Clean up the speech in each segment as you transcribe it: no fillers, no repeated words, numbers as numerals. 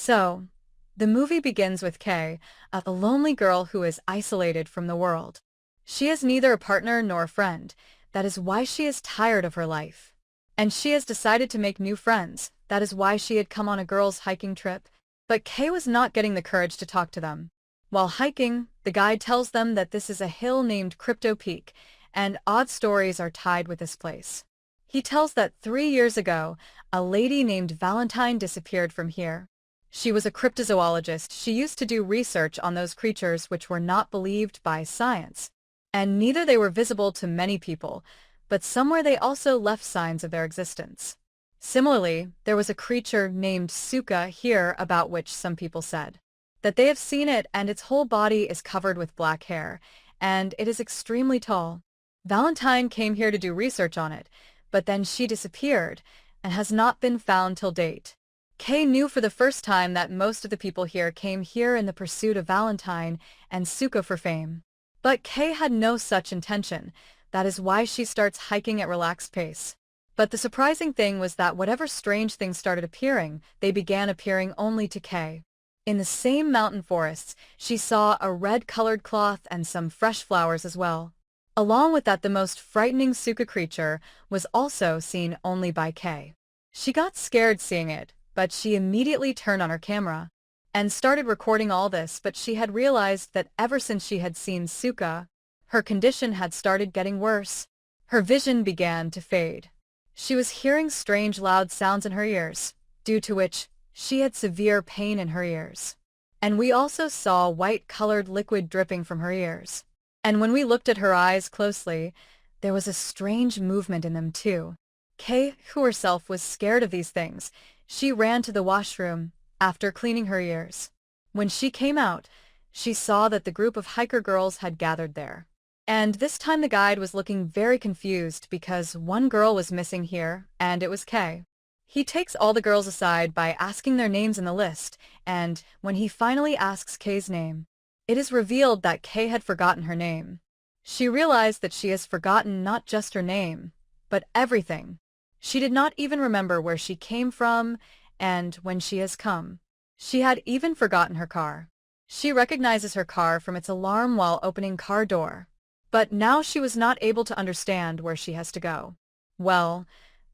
So, the movie begins with Kay, a lonely girl who is isolated from the world. She has neither a partner nor a friend. That is why she is tired of her life. And she has decided to make new friends. That is why she had come on a girls' hiking trip. But Kay was not getting the courage to talk to them. While hiking, the guide tells them that this is a hill named Crypto Peak, and odd stories are tied with this place. He tells that 3 years ago, a lady named Valentine disappeared from here. She was a cryptozoologist. She used to do research on those creatures which were not believed by science. And neither they were visible to many people, but somewhere they also left signs of their existence. Similarly, there was a creature named Sooka here about which some people said that they have seen it and its whole body is covered with black hair, and it is extremely tall. Valentine came here to do research on it, but then she disappeared and has not been found till date. Kay knew for the first time that most of the people here came here in the pursuit of Valentine and Sooka for fame. But Kay had no such intention. That is why she starts hiking at relaxed pace. But the surprising thing was that whatever strange things started appearing, they began appearing only to Kay. In the same mountain forests, she saw a red-colored cloth and some fresh flowers as well. Along with that, the most frightening Sooka creature was also seen only by Kay. She got scared seeing it, but she immediately turned on her camera and started recording all this, but she had realized that ever since she had seen Sooka, her condition had started getting worse. Her vision began to fade. She was hearing strange loud sounds in her ears, due to which she had severe pain in her ears. And we also saw white-colored liquid dripping from her ears. And when we looked at her eyes closely, there was a strange movement in them too. Kay, who herself was scared of these things, she ran to the washroom after cleaning her ears. When she came out, she saw that the group of hiker girls had gathered there. And this time the guide was looking very confused because one girl was missing here, and it was Kay. He takes all the girls aside by asking their names in the list, and when he finally asks Kay's name, it is revealed that Kay had forgotten her name. She realized that she has forgotten not just her name, but everything. She did not even remember where she came from and when she has come. She had even forgotten her car. She recognizes her car from its alarm while opening car door. But now she was not able to understand where she has to go. Well,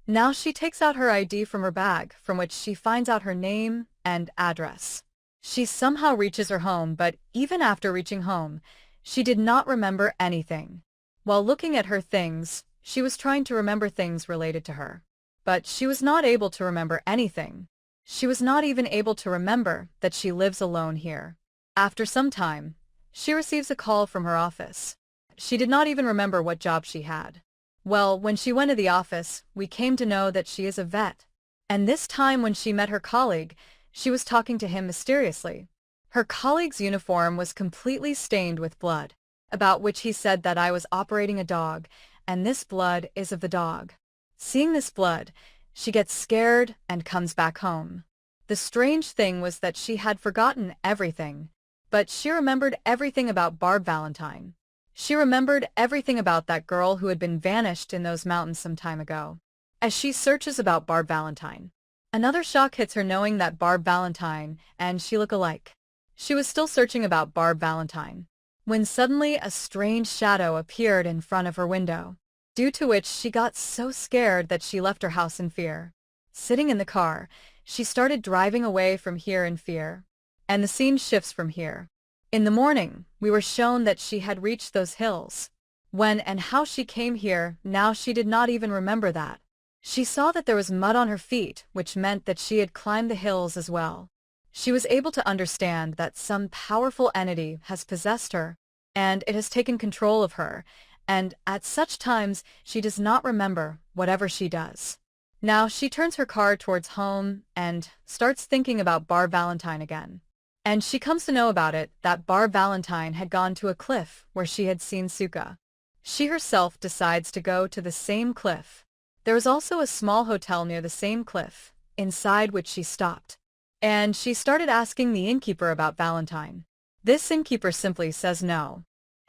now she takes out her ID from her bag, from which she finds out her name and address. She somehow reaches her home, but even after reaching home, she did not remember anything. While looking at her things, she was trying to remember things related to her. But she was not able to remember anything. She was not even able to remember that she lives alone here. After some time, she receives a call from her office. She did not even remember what job she had. Well, when she went to the office, we came to know that she is a vet. And this time when she met her colleague, she was talking to him mysteriously. Her colleague's uniform was completely stained with blood, about which he said that I was operating a dog, and this blood is of the dog. Seeing this blood, she gets scared and comes back home. The strange thing was that she had forgotten everything, but she remembered everything about Barb Valentine. She remembered everything about that girl who had been vanished in those mountains some time ago. As she searches about Barb Valentine, another shock hits her knowing that Barb Valentine and she look alike. She was still searching about Barb Valentine, when suddenly a strange shadow appeared in front of her window, due to which she got so scared that she left her house in fear. Sitting in the car, she started driving away from here in fear. And the scene shifts from here. In the morning, we were shown that she had reached those hills. When and how she came here, now she did not even remember that. She saw that there was mud on her feet, which meant that she had climbed the hills as well. She was able to understand that some powerful entity has possessed her, and it has taken control of her, and at such times she does not remember whatever she does. Now she turns her car towards home and starts thinking about Barb Valentine again. And she comes to know about it that Barb Valentine had gone to a cliff where she had seen Sooka. She herself decides to go to the same cliff. There was also a small hotel near the same cliff, inside which she stopped. And she started asking the innkeeper about Valentine. This innkeeper simply says no,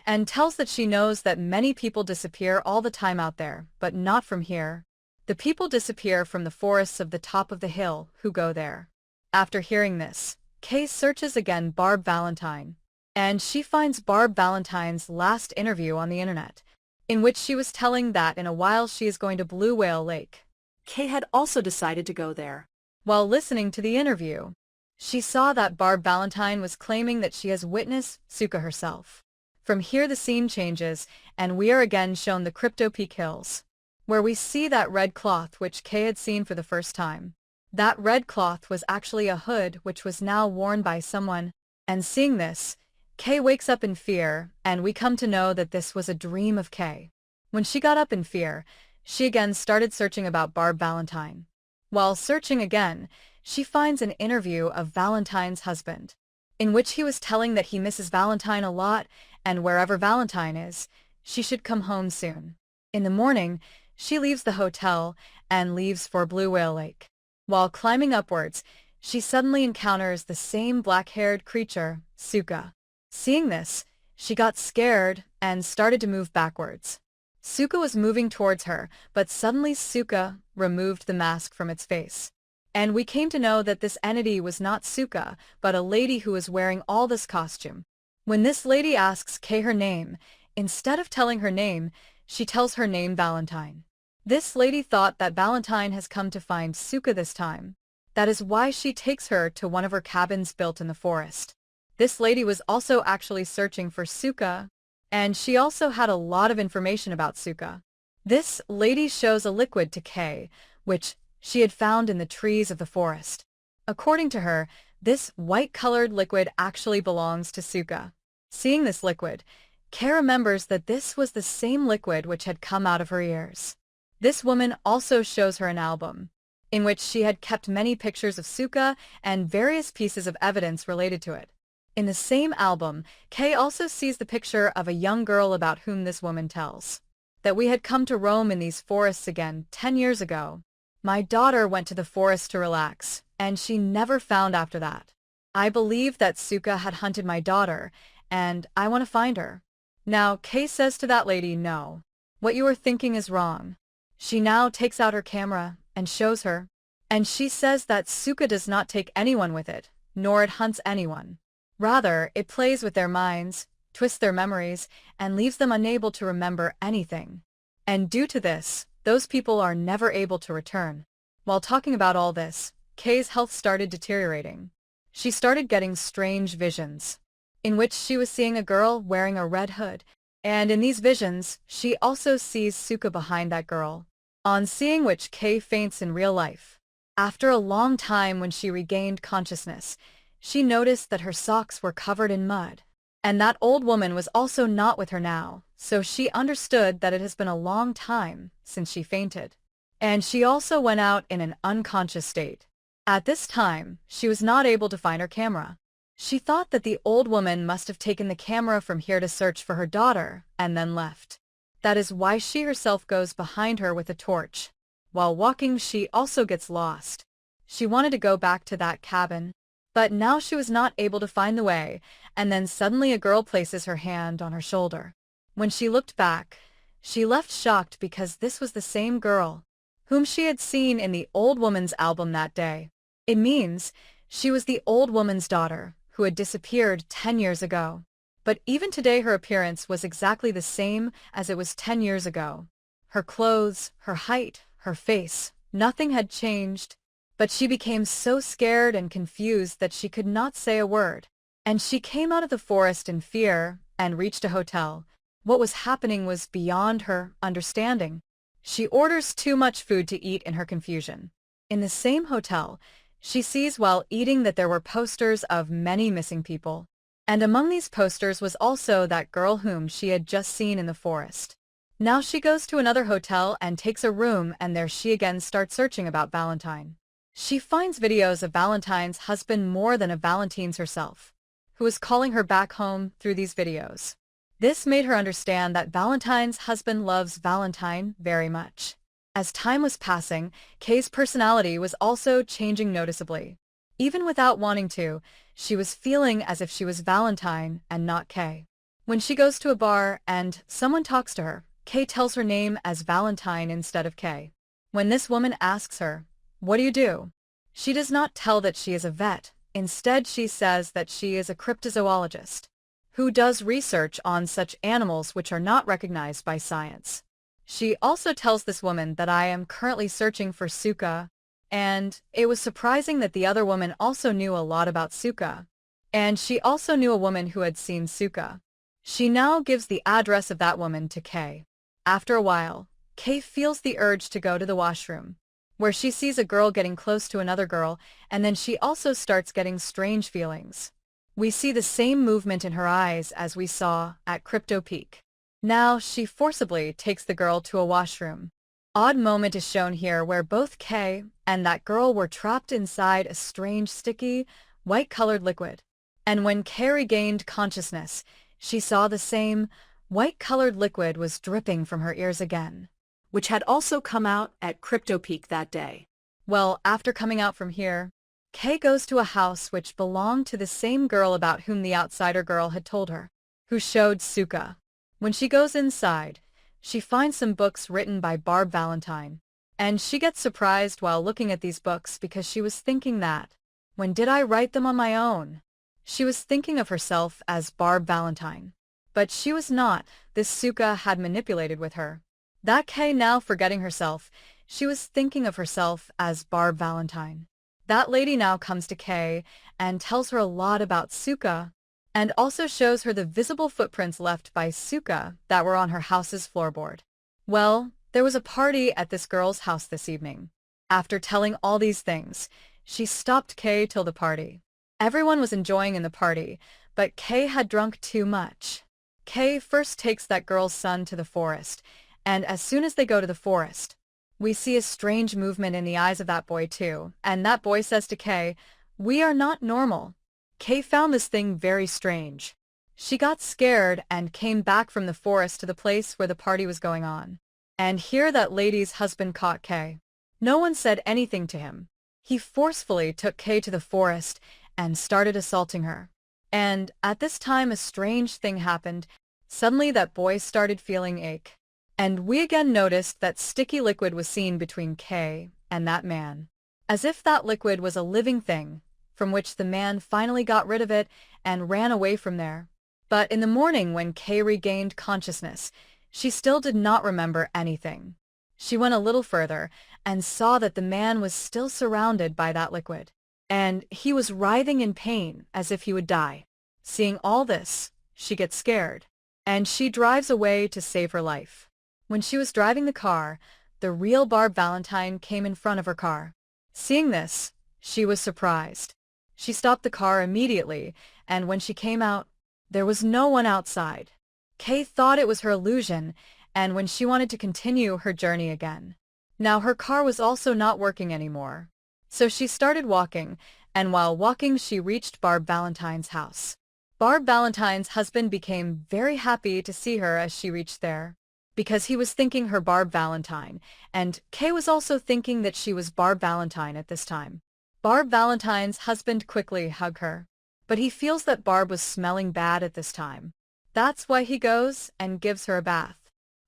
and tells that she knows that many people disappear all the time out there, but not from here. The people disappear from the forests of the top of the hill who go there. After hearing this, Kay searches again Barb Valentine, and she finds Barb Valentine's last interview on the internet, in which she was telling that in a while she is going to Blue Whale Lake. Kay had also decided to go there. While listening to the interview, she saw that Barb Valentine was claiming that she has witnessed Sooka herself. From here the scene changes, and we are again shown the Kryptic Hills, where we see that red cloth which Kay had seen for the first time. That red cloth was actually a hood which was now worn by someone, and seeing this, Kay wakes up in fear, and we come to know that this was a dream of Kay. When she got up in fear, she again started searching about Barb Valentine. While searching again, she finds an interview of Valentine's husband, in which he was telling that he misses Valentine a lot, and wherever Valentine is, she should come home soon. In the morning, she leaves the hotel and leaves for Blue Whale Lake. While climbing upwards, she suddenly encounters the same black-haired creature, Sooka. Seeing this, she got scared and started to move backwards. Sooka was moving towards her, but suddenly Sooka removed the mask from its face. And we came to know that this entity was not Sooka, but a lady who was wearing all this costume. When this lady asks Kay her name, instead of telling her name, she tells her name Valentine. This lady thought that Valentine has come to find Sooka this time. That is why she takes her to one of her cabins built in the forest. This lady was also actually searching for Sooka, and she also had a lot of information about Sooka. This lady shows a liquid to Kay, which she had found in the trees of the forest. According to her, this white-colored liquid actually belongs to Sooka. Seeing this liquid, Kay remembers that this was the same liquid which had come out of her ears. This woman also shows her an album, in which she had kept many pictures of Sooka and various pieces of evidence related to it. In the same album, Kay also sees the picture of a young girl about whom this woman tells that we had come to roam in these forests again 10 years ago. My daughter went to the forest to relax, and she never found after that. I believe that Sooka had hunted my daughter, and I want to find her. Now, Kay says to that lady, no. What you are thinking is wrong. She now takes out her camera and shows her, and she says that Sooka does not take anyone with it, nor it hunts anyone. Rather, it plays with their minds, twists their memories, and leaves them unable to remember anything. And due to this, those people are never able to return. While talking about all this, Kay's health started deteriorating. She started getting strange visions, in which she was seeing a girl wearing a red hood, and in these visions, she also sees Sooka behind that girl, on seeing which Kay faints in real life. After a long time when she regained consciousness, she noticed that her socks were covered in mud, and that old woman was also not with her now, so she understood that it has been a long time since she fainted. And she also went out in an unconscious state. At this time, she was not able to find her camera. She thought that the old woman must have taken the camera from here to search for her daughter, and then left. That is why she herself goes behind her with a torch. While walking, she also gets lost. She wanted to go back to that cabin, but now she was not able to find the way, and then suddenly a girl places her hand on her shoulder. When she looked back, she left shocked because this was the same girl whom she had seen in the old woman's album that day. It means she was the old woman's daughter who had disappeared 10 years ago. But even today her appearance was exactly the same as it was 10 years ago. Her clothes, her height, her face, nothing had changed. But she became so scared and confused that she could not say a word. And she came out of the forest in fear and reached a hotel. What was happening was beyond her understanding. She orders too much food to eat in her confusion. In the same hotel, she sees while eating that there were posters of many missing people. And among these posters was also that girl whom she had just seen in the forest. Now she goes to another hotel and takes a room, and there she again starts searching about Valentine. She finds videos of Valentine's husband more than of Valentine's herself, who was calling her back home through these videos. This made her understand that Valentine's husband loves Valentine very much. As time was passing, Kay's personality was also changing noticeably. Even without wanting to, she was feeling as if she was Valentine and not Kay. When she goes to a bar and someone talks to her, Kay tells her name as Valentine instead of Kay. When this woman asks her, "What do you do?" She does not tell that she is a vet. Instead, she says that she is a cryptozoologist who does research on such animals which are not recognized by science. She also tells this woman that I am currently searching for Sooka, and it was surprising that the other woman also knew a lot about Sooka. And she also knew a woman who had seen Sooka. She now gives the address of that woman to Kay. After a while, Kay feels the urge to go to the washroom, where she sees a girl getting close to another girl, and then she also starts getting strange feelings. We see the same movement in her eyes as we saw at Kryptic. Now she forcibly takes the girl to a washroom. Odd moment is shown here where both Kay and that girl were trapped inside a strange sticky, white-colored liquid. And when Kay regained consciousness, she saw the same white-colored liquid was dripping from her ears again, which had also come out at Kryptic that day. Well, after coming out from here, Kay goes to a house which belonged to the same girl about whom the outsider girl had told her, who showed Sooka. When she goes inside, she finds some books written by Valentine, and she gets surprised while looking at these books because she was thinking that, when did I write them on my own? She was thinking of herself as Valentine. But she was not. This Sooka had manipulated with her. That Kay now forgetting herself, she was thinking of herself as Valentine. That lady now comes to Kay and tells her a lot about Sooka, and also shows her the visible footprints left by Sooka that were on her house's floorboard. Well, there was a party at this girl's house this evening. After telling all these things, she stopped Kay till the party. Everyone was enjoying in the party, but Kay had drunk too much. Kay first takes that girl's son to the forest, and as soon as they go to the forest, we see a strange movement in the eyes of that boy too, and that boy says to Kay, "We are not normal." Kay found this thing very strange. She got scared and came back from the forest to the place where the party was going on. And here that lady's husband caught Kay. No one said anything to him. He forcefully took Kay to the forest and started assaulting her. And at this time a strange thing happened. Suddenly that boy started feeling ache. And we again noticed that sticky liquid was seen between Kay and that man. As if that liquid was a living thing, from which the man finally got rid of it and ran away from there. But in the morning when Kay regained consciousness, she still did not remember anything. She went a little further and saw that the man was still surrounded by that liquid, and he was writhing in pain as if he would die. Seeing all this, she gets scared, and she drives away to save her life. When she was driving the car, the real Valentine came in front of her car. Seeing this, she was surprised. She stopped the car immediately, and when she came out, there was no one outside. Kay thought it was her illusion, and when she wanted to continue her journey again. Now her car was also not working anymore. So she started walking, and while walking she reached Valentine's house. Valentine's husband became very happy to see her as she reached there, because he was thinking her Valentine, and Kay was also thinking that she was Valentine at this time. Valentine's husband quickly hugged her, but he feels that Barb was smelling bad at this time. That's why he goes and gives her a bath.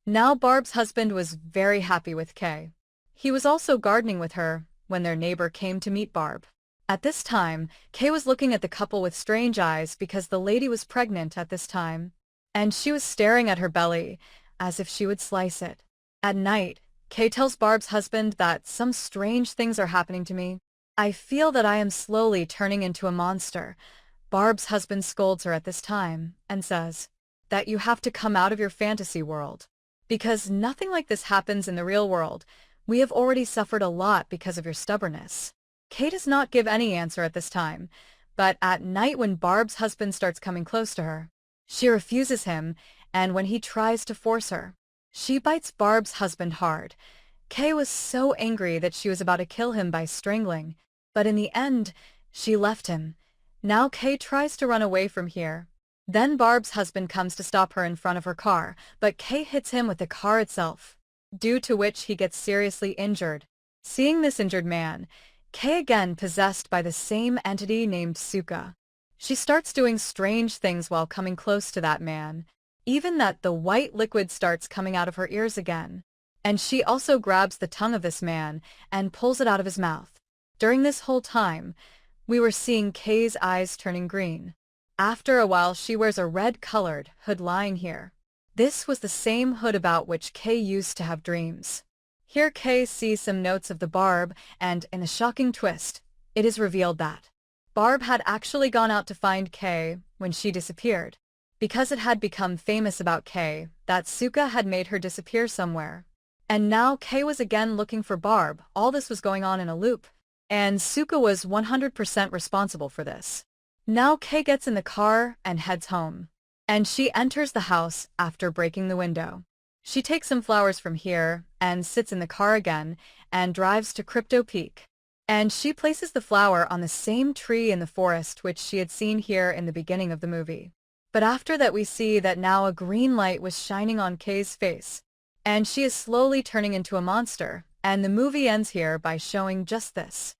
Now Barb's husband was very happy with Kay. He was also gardening with her when their neighbor came to meet Barb. At this time, Kay was looking at the couple with strange eyes because the lady was pregnant at this time, and she was staring at her belly as if she would slice it. At night, Kay tells Barb's husband that some strange things are happening to me. I feel that I am slowly turning into a monster. Barb's husband scolds her at this time and says that you have to come out of your fantasy world, because nothing like this happens in the real world. We have already suffered a lot because of your stubbornness. Kay does not give any answer at this time, but at night when Barb's husband starts coming close to her, she refuses him, and when he tries to force her, she bites Barb's husband hard. Kay was so angry that she was about to kill him by strangling, but in the end, she left him. Now Kay tries to run away from here. Then Barb's husband comes to stop her in front of her car, but Kay hits him with the car itself, due to which he gets seriously injured. Seeing this injured man, Kay again possessed by the same entity named Sooka. She starts doing strange things while coming close to that man, even that the white liquid starts coming out of her ears again. And she also grabs the tongue of this man and pulls it out of his mouth. During this whole time, we were seeing Kay's eyes turning green. After a while she wears a red-colored hood lying here. This was the same hood about which Kay used to have dreams. Here Kay sees some notes of the Barb, and in a shocking twist, it is revealed that Barb had actually gone out to find Kay when she disappeared, because it had become famous about Kay that Sooka had made her disappear somewhere. And now Kay was again looking for Barb. All this was going on in a loop, and Sooka was 100% responsible for this. Now Kay gets in the car and heads home, and she enters the house after breaking the window. She takes some flowers from here and sits in the car again and drives to Crypto Peak. And she places the flower on the same tree in the forest which she had seen here in the beginning of the movie. But after that we see that now a green light was shining on Kay's face, and she is slowly turning into a monster, and the movie ends here by showing just this.